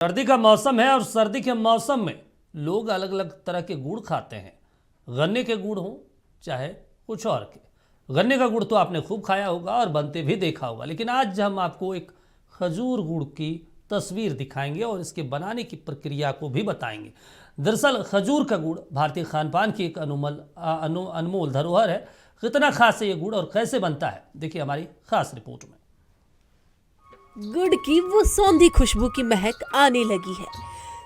सर्दी का मौसम है और सर्दी के मौसम में लोग अलग अलग तरह के गुड़ खाते हैं। गन्ने के गुड़ हो चाहे कुछ और के। गन्ने का गुड़ तो आपने खूब खाया होगा और बनते भी देखा होगा, लेकिन आज हम आपको एक खजूर गुड़ की तस्वीर दिखाएंगे और इसके बनाने की प्रक्रिया को भी बताएंगे। दरअसल खजूर का गुड़ भारतीय खान पान की एक अनमोल धरोहर है। कितना खास है ये गुड़ और कैसे बनता है, देखिए हमारी खास रिपोर्ट में। गुड़ की वो सौंधी खुशबू की महक आने लगी है।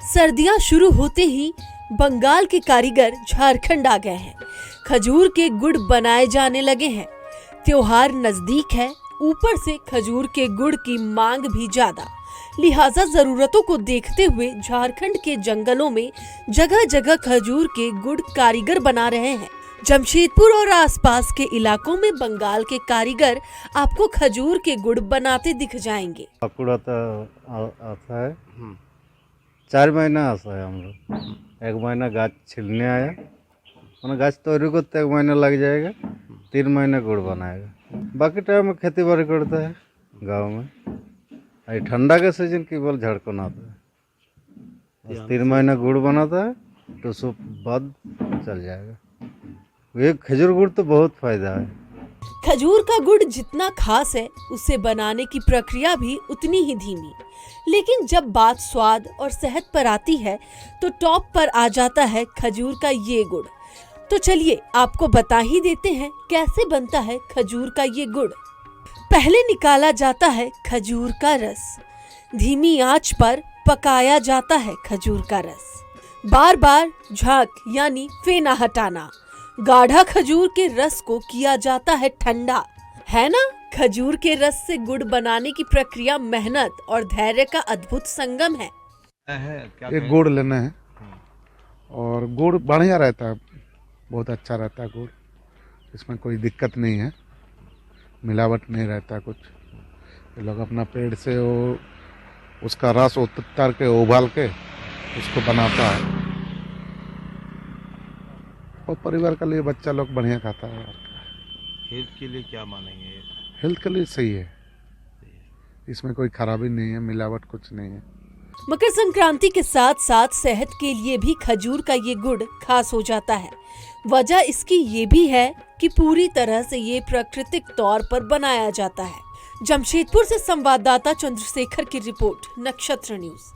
सर्दियां शुरू होते ही बंगाल के कारीगर झारखंड आ गए हैं। खजूर के गुड़ बनाए जाने लगे हैं। त्योहार नजदीक है, ऊपर से खजूर के गुड़ की मांग भी ज्यादा, लिहाजा जरूरतों को देखते हुए झारखंड के जंगलों में जगह जगह खजूर के गुड़ कारीगर बना रहे हैं। जमशेदपुर और आसपास के इलाकों में बंगाल के कारीगर आपको खजूर के गुड़ बनाते दिख जाएंगे। आता है 4 महीना आता है। हम लोग 1 महीना गाछ छिलने आया, मैंने गाछ तैयारी करते 1 महीना लग जाएगा, 3 महीने गुड़ बनाएगा। बाकी टाइम में खेती बाड़ी करता है गाँव में। ठंडा के सीजन केवल झारखंड आता है, 3 महीना गुड़ बनाता है, तो उसके बाद चल जाएगा। ये खजूर गुड़ तो बहुत फायदा है। खजूर का गुड़ जितना खास है, उसे बनाने की प्रक्रिया भी उतनी ही धीमी। लेकिन जब बात स्वाद और सेहत पर आती है तो टॉप पर आ जाता है खजूर का ये गुड़। तो चलिए आपको बता ही देते हैं कैसे बनता है खजूर का ये गुड़। पहले निकाला जाता है खजूर का रस। धीमी आंच पर पकाया जाता है खजूर का रस। बार बार झाग यानी फेना हटाना। गाढ़ा खजूर के रस को किया जाता है ठंडा। है ना, खजूर के रस से गुड़ बनाने की प्रक्रिया मेहनत और धैर्य का अद्भुत संगम है। एक गुड़ लेना है और गुड़ बढ़िया रहता है, बहुत अच्छा रहता है गुड़। इसमें कोई दिक्कत नहीं है, मिलावट नहीं रहता कुछ। ये लोग अपना पेड़ से उसका रस उतार के उबाल के उसको बनाता है और परिवार के लिए बच्चा लोग बढ़िया खाता है। हेल्थ के लिए क्या मानेंगे? हेल्थ के लिए सही है, इसमें कोई खराबी नहीं है, मिलावट कुछ नहीं है। मकर संक्रांति के साथ साथ सेहत के लिए भी खजूर का ये गुड़ खास हो जाता है। वजह इसकी ये भी है कि पूरी तरह से ये प्राकृतिक तौर पर बनाया जाता है। जमशेदपुर से संवाददाता चंद्रशेखर की रिपोर्ट, नक्षत्र न्यूज।